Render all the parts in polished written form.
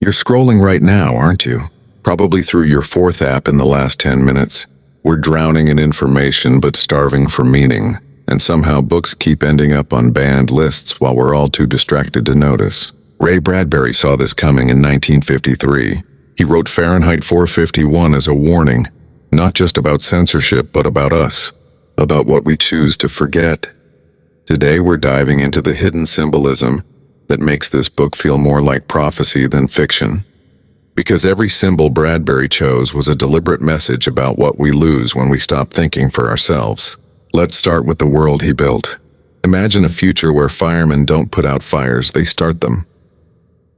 You're scrolling right now, aren't you? Probably through your fourth app in the last 10 minutes. We're drowning in information but starving for meaning, and somehow books keep ending up on banned lists while we're all too distracted to notice. Ray Bradbury saw this coming in 1953. He wrote Fahrenheit 451 as a warning, not just about censorship but about us, about what we choose to forget. Today we're diving into the hidden symbolism that makes this book feel more like prophecy than fiction. Because every symbol Bradbury chose was a deliberate message about what we lose when we stop thinking for ourselves. Let's start with the world he built. Imagine a future where firemen don't put out fires, they start them.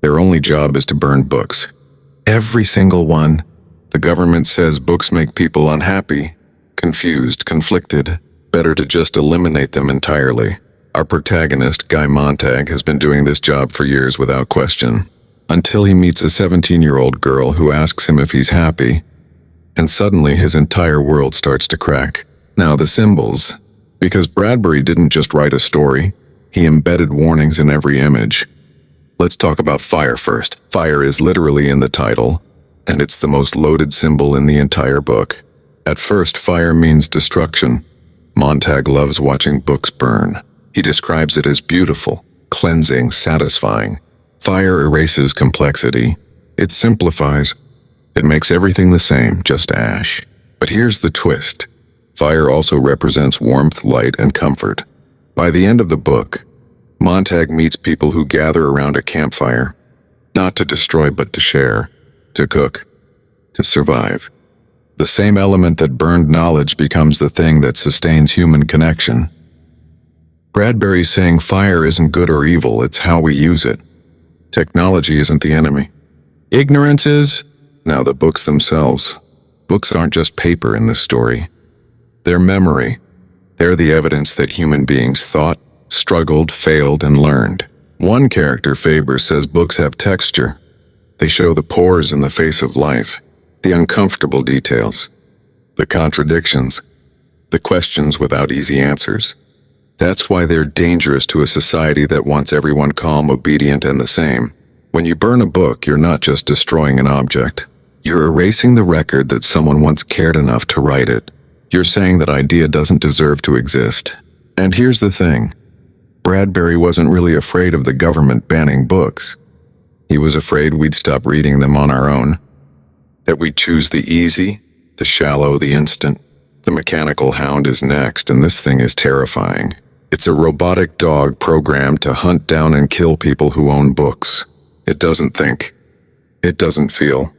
Their only job is to burn books. Every single one. The government says books make people unhappy, confused, conflicted. Better to just eliminate them entirely. Our protagonist, Guy Montag, has been doing this job for years without question, until he meets a 17-year-old girl who asks him if he's happy, and suddenly his entire world starts to crack. Now the symbols, because Bradbury didn't just write a story, he embedded warnings in every image. Let's talk about fire first. Fire is literally in the title, and it's the most loaded symbol in the entire book. At first, fire means destruction. Montag loves watching books burn. He describes it as beautiful, cleansing, satisfying. Fire erases complexity. It simplifies. It makes everything the same, just ash. But here's the twist. Fire also represents warmth, light, and comfort. By the end of the book, Montag meets people who gather around a campfire, not to destroy but to share, to cook, to survive. The same element that burned knowledge becomes the thing that sustains human connection. Bradbury's saying fire isn't good or evil, it's how we use it. Technology isn't the enemy. Ignorance is? Now the books themselves. Books aren't just paper in this story. They're memory. They're the evidence that human beings thought, struggled, failed, and learned. One character, Faber, says books have texture. They show the pores in the face of life, the uncomfortable details, the contradictions, the questions without easy answers. That's why they're dangerous to a society that wants everyone calm, obedient, and the same. When you burn a book, you're not just destroying an object. You're erasing the record that someone once cared enough to write it. You're saying that idea doesn't deserve to exist. And here's the thing. Bradbury wasn't really afraid of the government banning books. He was afraid we'd stop reading them on our own. That we'd choose the easy, the shallow, the instant. The mechanical Hound is next, and this thing is terrifying. It's a robotic dog programmed to hunt down and kill people who own books. It doesn't think. It doesn't feel.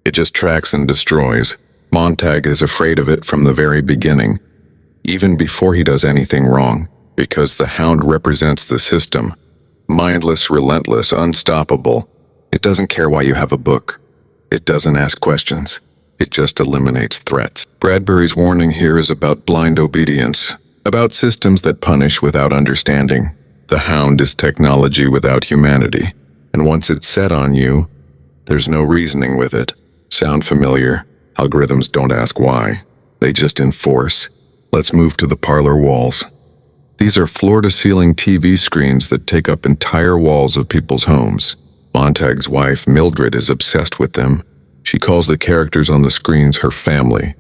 It just tracks and destroys. Montag is afraid of it from the very beginning, even before he does anything wrong, because the Hound represents the system. Mindless, relentless, unstoppable. It doesn't care why you have a book. It doesn't ask questions. It just eliminates threats. Bradbury's warning here is about blind obedience, about systems that punish without understanding. The Hound is technology without humanity, and once it's set on you, there's no reasoning with it. Sound familiar? Algorithms don't ask why. They just enforce. Let's move to the parlor walls. These are floor-to-ceiling TV screens that take up entire walls of people's homes. Montag's wife, Mildred, is obsessed with them. She calls the characters on the screens her family.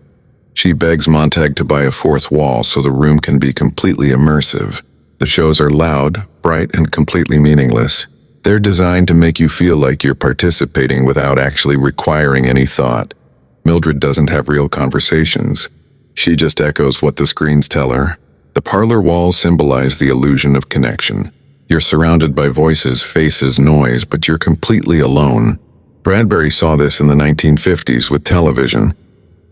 She begs Montag to buy a fourth wall so the room can be completely immersive. The shows are loud, bright, and completely meaningless. They're designed to make you feel like you're participating without actually requiring any thought. Mildred doesn't have real conversations. She just echoes what the screens tell her. The parlor walls symbolize the illusion of connection. You're surrounded by voices, faces, noise, but you're completely alone. Bradbury saw this in the 1950s with television.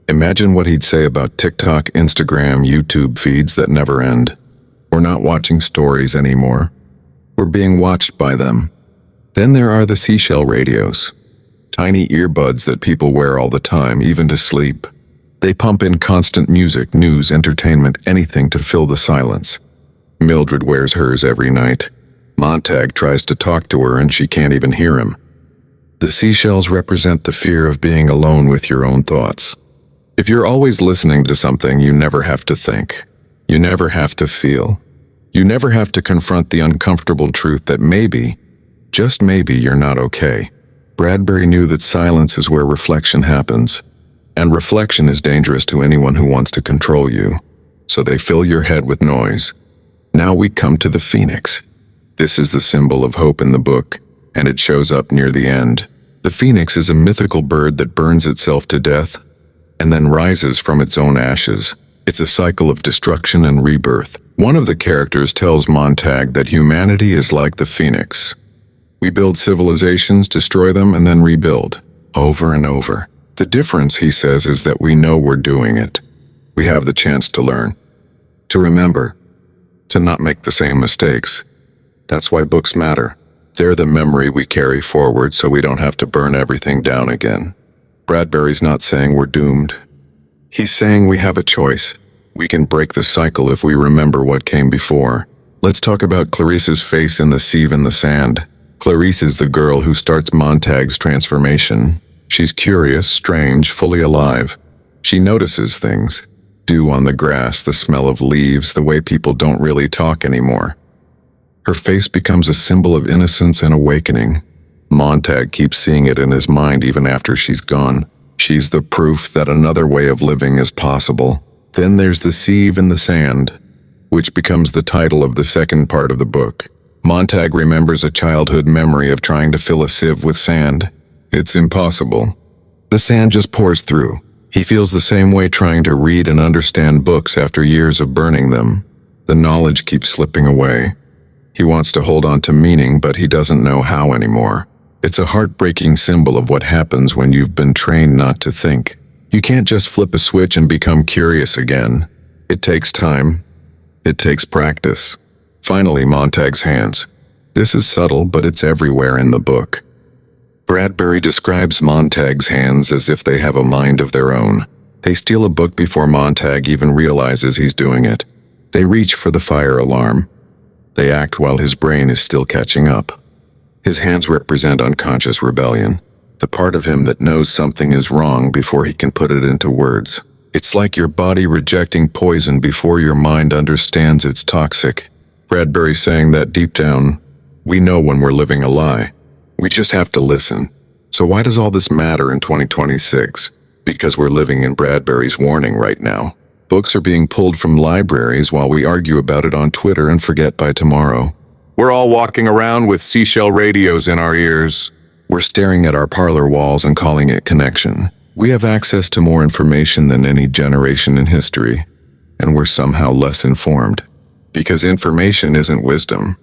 Imagine what he'd say about TikTok, Instagram, YouTube feeds that never end. We're not watching stories anymore. We're being watched by them. Then there are the Seashell Radios. Tiny earbuds that people wear all the time, even to sleep. They pump in constant music, news, entertainment, anything to fill the silence. Mildred wears hers every night. Montag tries to talk to her and she can't even hear him. The seashells represent the fear of being alone with your own thoughts. If you're always listening to something, you never have to think. You never have to feel. You never have to confront the uncomfortable truth that maybe, just maybe, you're not okay. Bradbury knew that silence is where reflection happens, and reflection is dangerous to anyone who wants to control you, so they fill your head with noise. Now we come to the phoenix. This is the symbol of hope in the book, and it shows up near the end. The phoenix is a mythical bird that burns itself to death and then rises from its own ashes. It's a cycle of destruction and rebirth. One of the characters tells Montag that humanity is like the phoenix. We build civilizations, destroy them, and then rebuild, over and over. The difference, he says, is that we know we're doing it. We have the chance to learn, to remember, to not make the same mistakes. That's why books matter. They're the memory we carry forward so we don't have to burn everything down again. Bradbury's not saying we're doomed. He's saying we have a choice. We can break the cycle if we remember what came before. Let's talk about Clarisse's face in the sieve in the sand. Clarisse is the girl who starts Montag's transformation. She's curious, strange, fully alive. She notices things. Dew on the grass, the smell of leaves, the way people don't really talk anymore. Her face becomes a symbol of innocence and awakening. Montag keeps seeing it in his mind even after she's gone. She's the proof that another way of living is possible. Then there's the sieve in the sand, which becomes the title of the second part of the book. Montag remembers a childhood memory of trying to fill a sieve with sand. It's impossible. The sand just pours through. He feels the same way trying to read and understand books after years of burning them. The knowledge keeps slipping away. He wants to hold on to meaning, but he doesn't know how anymore. It's a heartbreaking symbol of what happens when you've been trained not to think. You can't just flip a switch and become curious again. It takes time. It takes practice. Finally, Montag's hands. This is subtle, but it's everywhere in the book. Bradbury describes Montag's hands as if they have a mind of their own. They steal a book before Montag even realizes he's doing it. They reach for the fire alarm. They act while his brain is still catching up. His hands represent unconscious rebellion, the part of him that knows something is wrong before he can put it into words. It's like your body rejecting poison before your mind understands it's toxic. Bradbury's saying that deep down, we know when we're living a lie. We just have to listen. So why does all this matter in 2026? Because we're living in Bradbury's warning right now. Books are being pulled from libraries while we argue about it on Twitter and forget by tomorrow. We're all walking around with Seashell Radios in our ears. We're staring at our parlor walls and calling it connection. We have access to more information than any generation in history, and we're somehow less informed. Because information isn't wisdom.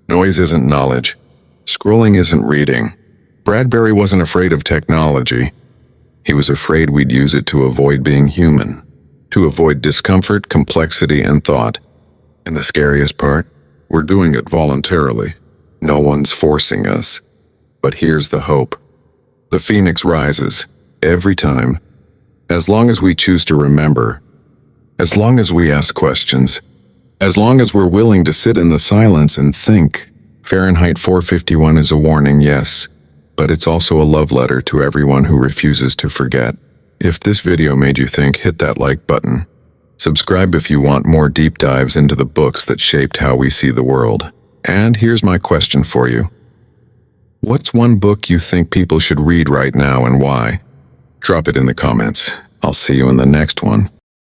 Noise isn't knowledge. Scrolling isn't reading. Bradbury wasn't afraid of technology. He was afraid we'd use it to avoid being human, to avoid discomfort, complexity, and thought. And the scariest part? We're doing it voluntarily. No one's forcing us. But here's the hope. The phoenix rises, every time. As long as we choose to remember. As long as we ask questions. As long as we're willing to sit in the silence and think. Fahrenheit 451 is a warning, yes. But it's also a love letter to everyone who refuses to forget. If this video made you think, hit that like button. Subscribe if you want more deep dives into the books that shaped how we see the world. And here's my question for you. What's one book you think people should read right now and why? Drop it in the comments. I'll see you in the next one.